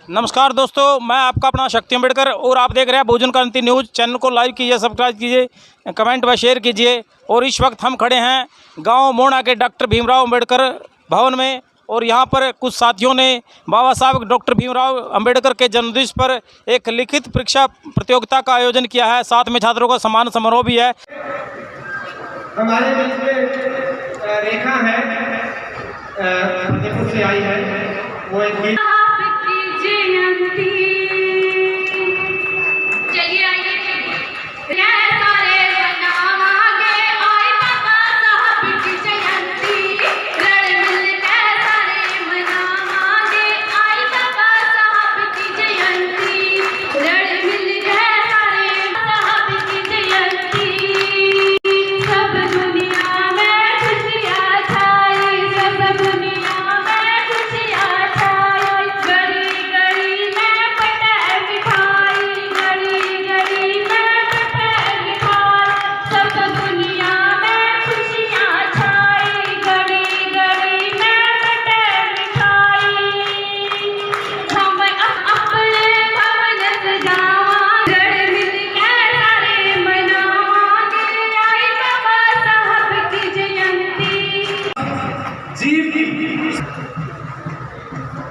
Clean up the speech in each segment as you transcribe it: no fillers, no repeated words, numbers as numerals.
नमस्कार दोस्तों, मैं आपका अपना शक्ति अम्बेडकर और आप देख रहे हैं बहुजन क्रांति न्यूज़। चैनल को लाइक कीजिए, सब्सक्राइब कीजिए, कमेंट व शेयर कीजिए। और इस वक्त हम खड़े हैं गांव मोना के डॉक्टर भीमराव अम्बेडकर भवन में और यहां पर कुछ साथियों ने बाबा साहब डॉक्टर भीमराव अम्बेडकर के जन्मदिवस पर एक लिखित परीक्षा प्रतियोगिता का आयोजन किया है। साथ में छात्रों का सम्मान समारोह भी है। हमारे बीच में रेखा है, फतेहपुर से आई है। वो एक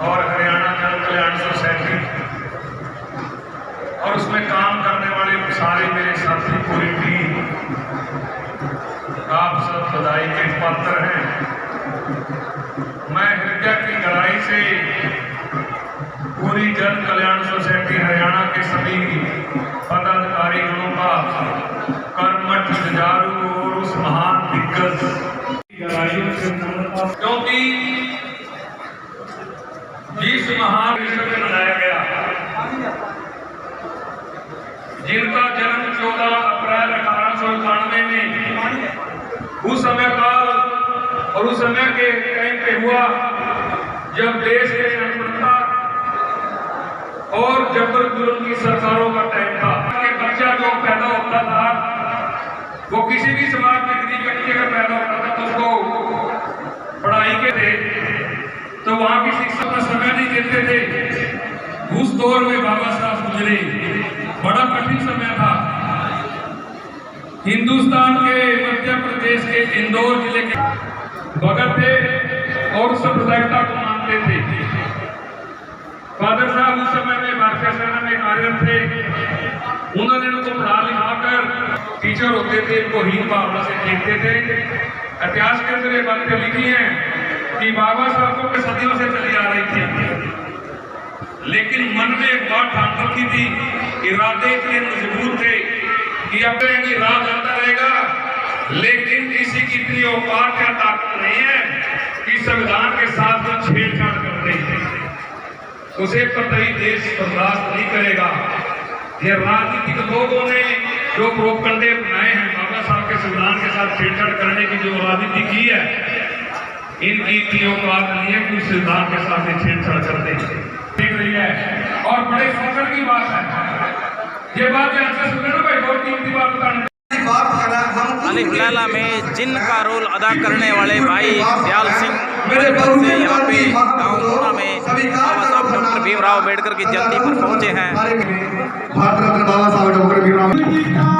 और हरियाणा जन कल्याण सोसाइटी और उसमें काम करने वाले सारे मेरे साथी, पूरी टीम, आप सब बधाई के पात्र हैं। मैं हृदय की गहराई से पूरी जन कल्याण सोसाइटी हरियाणा के सभी पदाधिकारी गणों का कर्मठ जुझारू और उस महान दिग्गज गहराइयों से, क्योंकि जिस महान विश्व में मनाया गया, जिनका जन्म 14 अप्रैल 1891 में उस समय का और उस समय के टाइम पे हुआ जब देश में अनपढ़ता और जबर जुल्म की सरकारों का टाइम था। कि बच्चा जो पैदा होता था वो किसी भी समाज में गरीब व्यक्ति अगर पैदा होता था तो उसको पढ़ाई के थे तो वहां की शिक्षा का समय नहीं देते थे। उस दौर में बाबा साहब गुजरे, बड़ा कठिन समय था। हिंदुस्तान के मध्य प्रदेश के इंदौर जिले के भगत थे और सांप्रदायिकता को मानते थे। फादर साहब उस समय में भारतीय सेना में कार्यरत थे। उन्होंने उनको पढ़ा लिखा कर टीचर होते थे, उनको हीन भावना से देखते थे। इतिहास के अंदर ये बातें लिखी हैं कि बाबा साहब को सदियों से चली आ रही थी, लेकिन मन में एक बात ठान रखी थी, इरादे इतने मजबूत थे कि अब राह जाता रहेगा, लेकिन किसी की इतनी औकात या ताकत नहीं है कि संविधान के साथ वो छेड़छाड़ करते हैं। उसे कतई देश बर्दाश्त नहीं करेगा। ये राजनीतिक लोगों ने जो प्रोपगंडे बनाए हैं, बाबा साहब के संविधान के साथ छेड़छाड़ करने की जो राजनीति की है, इनकी इतनी औकात नहीं है कि संविधान के साथ छेड़छाड़ करते देख रही है। और बड़े फख्र की बात है, ये बात आपसे सुन ना भाई, बहुत कीमती बात बताने अलिफ लैला में जिन का रोल अदा करने वाले भाई दयाल सिंह से यहाँ पे गाँव मोना में बाबा साहब डॉक्टर भीमराव अम्बेडकर की जयंती पर पहुँचे हैं। भारत रत्न बाबा साहब डॉक्टर भीमराव जी का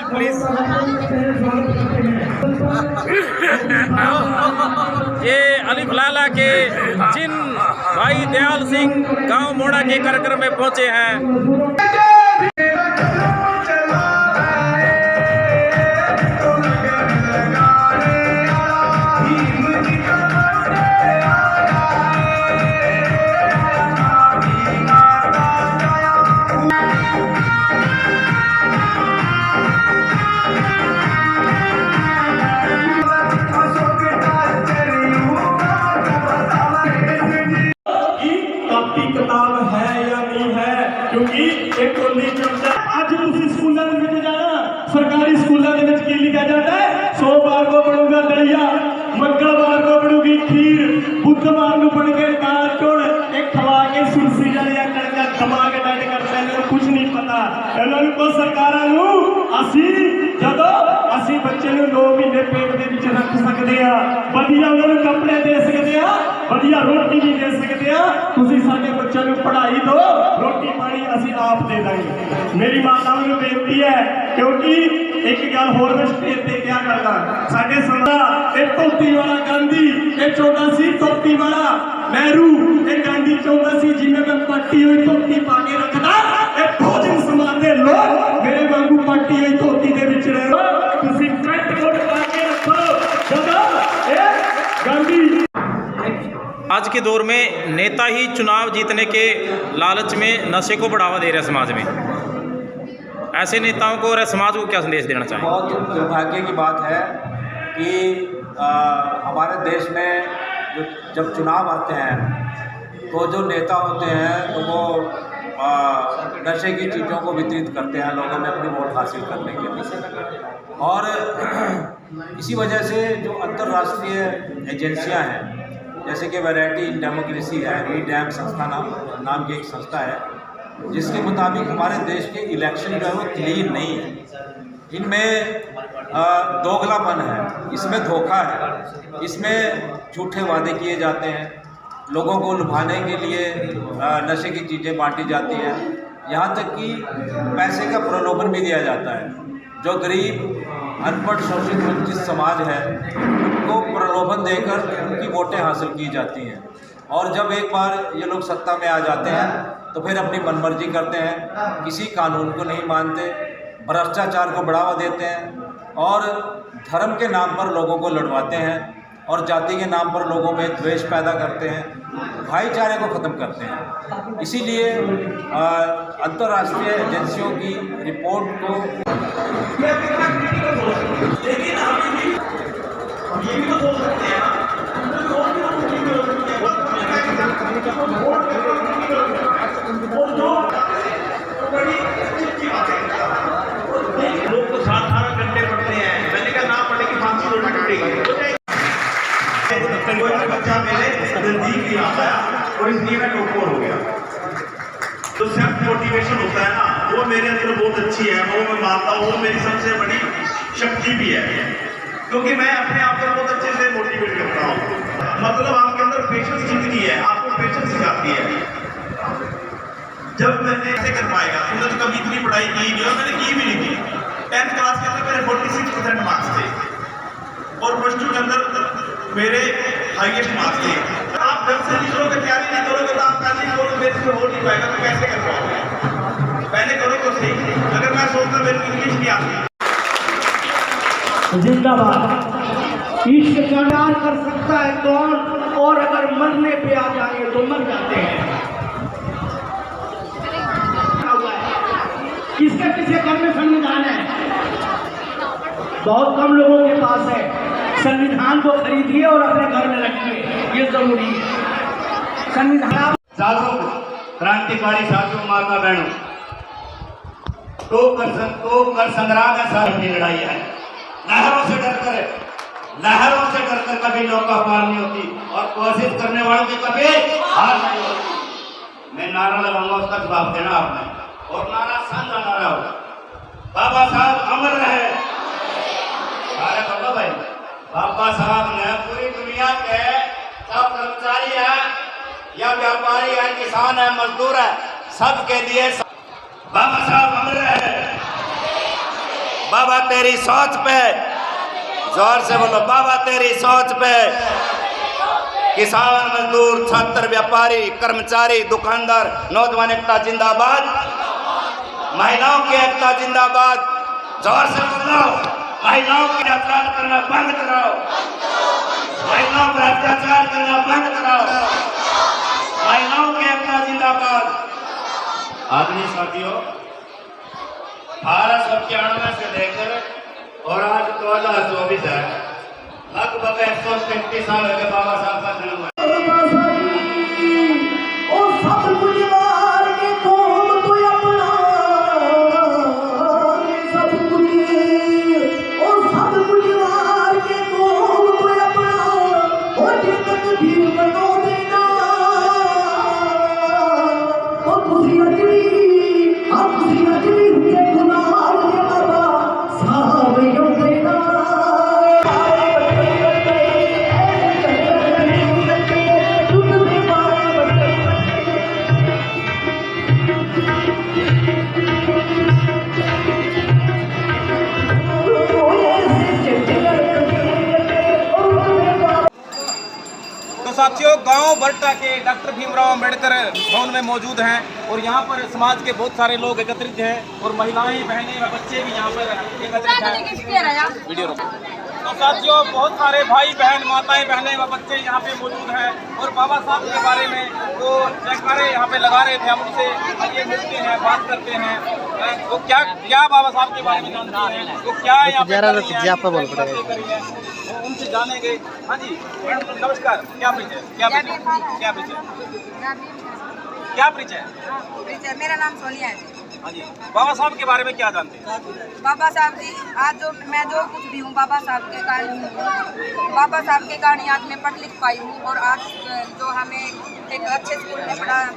मोबाइल प्लीज। ये अलिफ लाला के जिन भाई दयाल सिंह गांव मोड़ा के कार्यक्रम में पहुंचे हैं। किताब है या नहीं है, क्योंकि एक तो नहीं चलता। आज उसी स्कूलों में जाना, सरकारी स्कूलों में की लिखा जाता है, सोमवार को पढ़ूंगा दलिया, मंगलवार को पढ़ूंगी खीर, बुधवार को पढ़ के दाल चोड़ एक खवा के सुरसी जलिया करके दबा के बैठ करते हैं। कुछ नहीं पता इन्होंने सरकार असी जदों असी बच्चे 2 महीने पेट के विच रख सकते हैं, वधिया उन्होंने कपड़े दे सकते हैं, वधिया रोटी भी दे सकते हैं। तुसी साडे बच्चों को पढ़ाई दो, रोटी पानी असी आप दे देंगे। मेरी माताओं को बेनती है, क्योंकि एक गल होर मैं स्टेज पे क्या करदा, साडे संदा एक धोती वाला गांधी, एक 14 सी धोती वाला नेहरू, एक गांधी 14 सी जिन्हें मैं पट्टी हुई धोती पाके रखदा। एक भोजन समाज दे लोग मेरे वांगू पट्टी हुई धोती दे विच रहो, तुसी पेट कोट पाके रखो। जदों ए गांधी आज के दौर में नेता ही चुनाव जीतने के लालच में नशे को बढ़ावा दे रहे हैं समाज में। ऐसे नेताओं को और समाज को क्या संदेश देना चाहिए? बहुत दुर्भाग्य की बात है कि हमारे देश में जब चुनाव आते हैं तो जो नेता होते हैं तो वो नशे की चीज़ों को वितरित करते हैं लोगों में अपनी वोट हासिल करने के लिए। और इसी वजह से जो अंतर्राष्ट्रीय एजेंसियां हैं, जैसे कि वैरायटी इन डेमोक्रेसी है, रीडैम संस्था नाम की एक संस्था है, जिसके मुताबिक हमारे देश के इलेक्शन जो है वो क्लीन नहीं है। इनमें दोगलापन है, इसमें धोखा है, इसमें झूठे वादे किए जाते हैं, लोगों को लुभाने के लिए नशे की चीज़ें बांटी जाती हैं, यहाँ तक कि पैसे का प्रलोभन भी दिया जाता है। जो गरीब अनपढ़ शोषित वंचित समाज है उनको प्रलोभन देकर उनकी वोटें हासिल की जाती हैं। और जब एक बार ये लोग सत्ता में आ जाते हैं तो फिर अपनी मनमर्जी करते हैं, किसी कानून को नहीं मानते, भ्रष्टाचार को बढ़ावा देते हैं और धर्म के नाम पर लोगों को लड़वाते हैं और जाति के नाम पर लोगों में द्वेष पैदा करते हैं, भाईचारे को ख़त्म करते हैं। इसीलिए अंतर्राष्ट्रीय एजेंसियों की रिपोर्ट को ये भी तो बोल सकते हैं लोग तो 7-8 घंटे पढ़ते हैं, मैंने कहा ना पढ़े की फांसी तो टूटेगी। बच्चा मेरे नजदीक ही आता है और इसलिए मैं टॉपर हो गया। तो सेल्फ मोटिवेशन होता है ना, वो मेरे अंदर बहुत अच्छी है, वो मैं मानता हूँ, वो मेरी सबसे बड़ी शक्ति भी है, क्योंकि मैं अपने आप को बहुत अच्छे से मोटिवेट करता हूँ। मतलब आपके अंदर पेशेंस जितनी है, आपको पेशेंस सिखाती है। जब मैंने ऐसे कर पाएगा, मैंने तो कभी इतनी पढ़ाई की नहीं और मैंने की भी नहीं थी। 10th क्लास के अंदर मेरे 46% मार्क्स थे और +2 के अंदर मेरे हाईएस्ट मार्क्स थे। आप जब से नहीं करोगे, तैयारी नहीं करोगे, तो आप पहले ही बोलो मेरे से हो नहीं पाएगा, तो कैसे कर पाओगे? पहले करो तो सही। अगर मैं सोचता मेरे को इंग्लिश नहीं आती। जिंदाबाद। इश्क का कर सकता है कौन, और अगर मरने पे आ जाएंगे तो मर जाते हैं। किसके किसके घर में संविधान है? बहुत कम लोगों के पास है। संविधान को खरीदिए और अपने घर में रखिए, ये जरूरी है। संविधान साधु क्रांतिकारी साथियों, माता बहनों, तो कर संग्राम है, साथ की लड़ाई है। लहरों से डरकर कभी नौका पार नहीं होती और कोशिश करने वालों की कभी हार नहीं होती। मैं नारा लगाऊंगा, उसका जवाब देना आपने, और नारा साझा नारा होगा, बाबा साहब अमर रहे। अरे बाबा भाई, बाबा साहब ने पूरी दुनिया के सब कर्मचारी है या व्यापारी है, किसान है, मजदूर है, सबके लिए बाबा साहब अमर रहे। बाबा तेरी सोच पे, जोर से बोलो, बाबा तेरी सोच पे। किसान, मजदूर, छात्र, व्यापारी, कर्मचारी, दुकानदार, नौजवान एकता जिंदाबाद, महिलाओं की एकता जिंदाबाद। जोर से बोलो, महिलाओं की अत्याचार करना बंद कराओ, महिलाओं पर अत्याचार करना बंद कराओ, महिलाओं की एकता जिंदाबाद। आदरणीय साथियों, 1891 से लेकर और आज 2024 है, लगभग 133 साल हो गए बाबा साहब का जन्म हुआ। साथियों, गांव बरटा के डॉक्टर भीमराव अंबेडकर भवन में मौजूद हैं और यहाँ पर समाज के बहुत सारे लोग एकत्रित हैं और महिलाएं, बहनें व बच्चे भी यहाँ पर एकत्रित हैं। वीडियो रोको। तो साथियों, बहुत सारे भाई बहन, माताएं, बहनें व बच्चे यहाँ पे मौजूद हैं और बाबा साहब के बारे में वो जयकारे यहाँ पे लगा रहे थे। हम उनसे ये मिलते हैं, बात करते हैं, वो क्या बाबा साहब के बारे में जानते हैं, वो क्या यहाँ पे उनसे जानेंगे। हाँ जी मैडम, नमस्कार। क्या परिचय, क्या परिचय, क्या परिचय? मेरा नाम सोनिया है। हाँ जी, बाबा साहब के बारे में क्या जानते हैं? बाबा साहब जी, आज मैं जो कुछ भी हूँ बाबा साहब के कारण हूँ। बाबा साहब के कारण आज मैं पढ़ लिख पाई हूँ और आज जो हमें एक अच्छे स्कूल में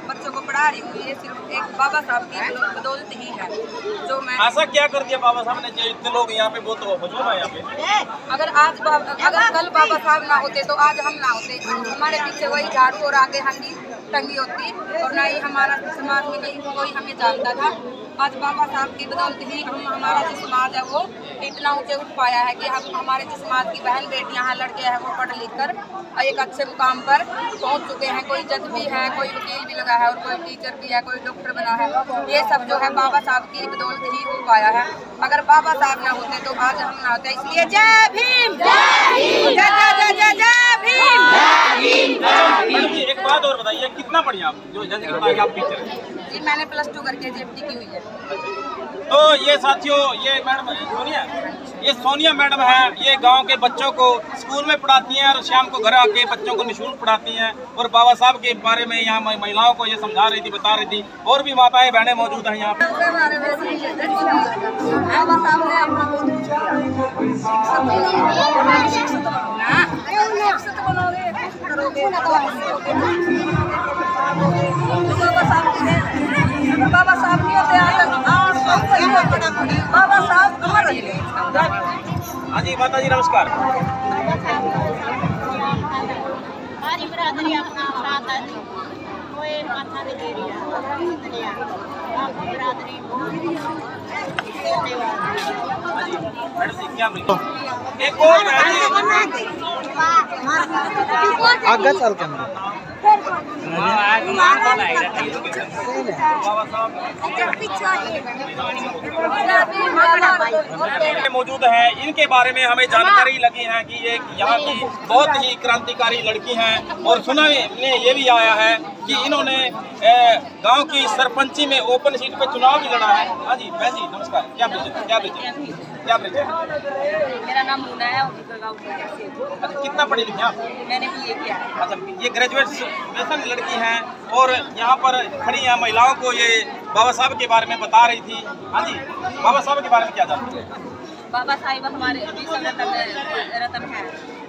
बच्चों को पढ़ा रही हूँ, ये सिर्फ एक बाबा साहब की बदौलत ही है। जो मैं ऐसा क्या कर दिया बाबा साहब ने जो इतने लोग यहाँ पे बहुत हजूम है यहाँ पे? अगर कल बाबा साहब ना होते तो आज हम ना होते। हमारे पीछे वही झाड़ू और आगे हंडी टंगी होती और ना ही हमारा समाज में नहीं कोई हमें जानता था। आज बाबा साहब की बदौलत ही हमारा जो समाज है वो इतना ऊंचे उठ पाया है कि हम हमारे जो समाज की बहन बेटियां हैं, लड़के हैं, वो पढ़ लिख कर एक अच्छे मुकाम पर पहुंच चुके हैं। कोई जज भी है, कोई वकील भी लगा है और कोई टीचर भी है, कोई डॉक्टर बना है। ये सब जो है बाबा साहब की बदौलत ही हो पाया है। अगर बाबा साहब ना होते तो आज हम ना होते। इसलिए जय भीम, जय जय जय जय भीम। मैडम जी, एक बात और बताइए, कितना पढ़ी आप जो जज के बाद आप टीचर हैं? जी मैंने +2 करके JFT की हुई है। तो ये साथियों, ये मैडम सोनिया, ये सोनिया मैडम है, ये गांव के बच्चों को स्कूल में पढ़ाती हैं और शाम को घर आके बच्चों को निःशुल्क पढ़ाती हैं और बाबा साहब के बारे में यहाँ महिलाओं को ये समझा रही थी, बता रही थी। और भी माताएं बहनें मौजूद हैं यहाँ पे। बाबा साहब की बाबा साहब अमर रहे। हाँ जी माता जी, नमस्कार। हमारी बरादरी अपना अपराध है, कोई माथा नहीं दे रही है। आपकी बरादरी मैडम जी, क्या एक और आगे चल के मौजूद है, इनके बारे में हमें जानकारी लगी है कि ये यहाँ की बहुत ही क्रांतिकारी लड़की हैं और सुना में ये भी आया है कि इन्होंने गांव की सरपंची में ओपन सीट पे चुनाव भी लड़ा है। हाँ जी बहन जी, नमस्कार। क्या परिचय? मेरा नाम मुना है। अच्छा, कितना पढ़ी लिखी आप? मैंने BA किया है। अच्छा, ये ग्रेजुएशन लड़की हैं और यहाँ पर खड़ी हैं महिलाओं को ये बाबा साहब के बारे में बता रही थी। हाँ जी, बाबा साहब के बारे में क्या जानते हैं? बाबा साहिब हमारे रतन है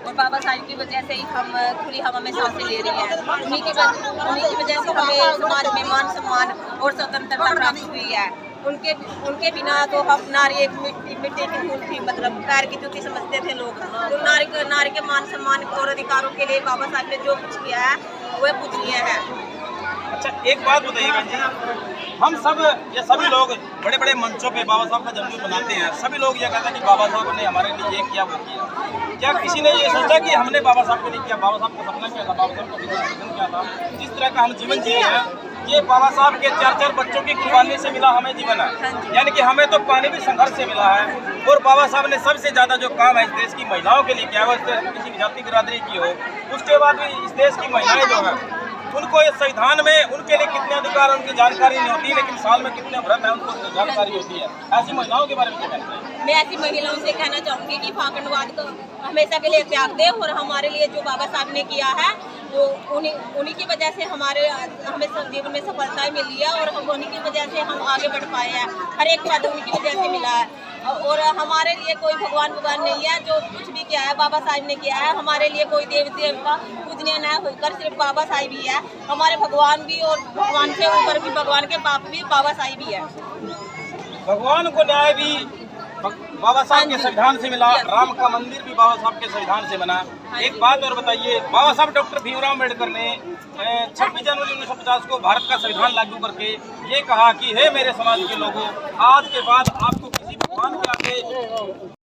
और बाबा साहिब की वजह से ही हम खुली हवा में सांसें ले रही हैं। उन्हीं की वजह से हमें समाज में मान सम्मान और स्वतंत्रता प्राप्त हुई है। उनके बिना तो हम नारी एक मिट्टी की फूल थी, मतलब पैर की जूती समझते थे लोग। तो नारी के मान सम्मान और अधिकारों के लिए बाबा साहब ने जो कुछ किया है वह पूजनीय है। अच्छा एक बात बताइए बहन जी, हम सब ये सभी लोग बड़े बड़े मंचों पे बाबा साहब का जन्मदिन मनाते हैं, सभी लोग ये कहते हैं कि बाबा साहब ने हमारे लिए ये किया वो किया। क्या किसी ने ये सोचा कि हमने बाबा साहब को नहीं किया? बाबा साहब का सपना क्या था, बाबा साहब का विजन क्या था, जिस तरह का हम जीवन जिए हैं, ये बाबा साहब के 4-4 बच्चों की कुर्बानी से मिला हमें जीवन है। यानी कि हमें तो पानी भी संघर्ष से मिला है। और बाबा साहब ने सबसे ज़्यादा जो काम है इस देश की महिलाओं के लिए किया है, वो किसी जाति बिरादरी की हो, उसके बाद भी इस देश की महिलाएं जो है उनको इस संविधान में उनके लिए कितने अधिकार उनकी जानकारी नहीं होती, लेकिन साल में कितने व्रत है उनको जानकारी होती है। ऐसी महिलाओं के बारे में क्या कहते हैं? मैं ऐसी महिलाओं से कहना चाहूँगी कि फाकणवाद को हमेशा के लिए त्याग दे और हमारे लिए जो बाबा साहब ने किया है वो उन्हीं की वजह से हमें जीवन में सफलताएं मिली है और हम उन्हीं की वजह से हम आगे बढ़ पाए हैं। हर एक पद उनकी वजह से मिला है और हमारे लिए कोई भगवान नहीं है। जो कुछ भी किया है बाबा साहब ने किया है। हमारे लिए कोई देव देवता पूजनीय न होकर सिर्फ बाबा साहब ही है। हमारे भगवान भी और भगवान से ऊपर भी भगवान के बाप भी बाबा साहब ही है। भगवान को न्याय भी बाबा साहब के संविधान से मिला, राम का मंदिर भी बाबा साहब के संविधान से बना। एक बात और बताइए, बाबा साहब डॉक्टर भीमराव अम्बेडकर ने 26 जनवरी 1950 को भारत का संविधान लागू करके ये कहा कि हे मेरे समाज के लोगों, आज के बाद आपको किसी भगवान के आगे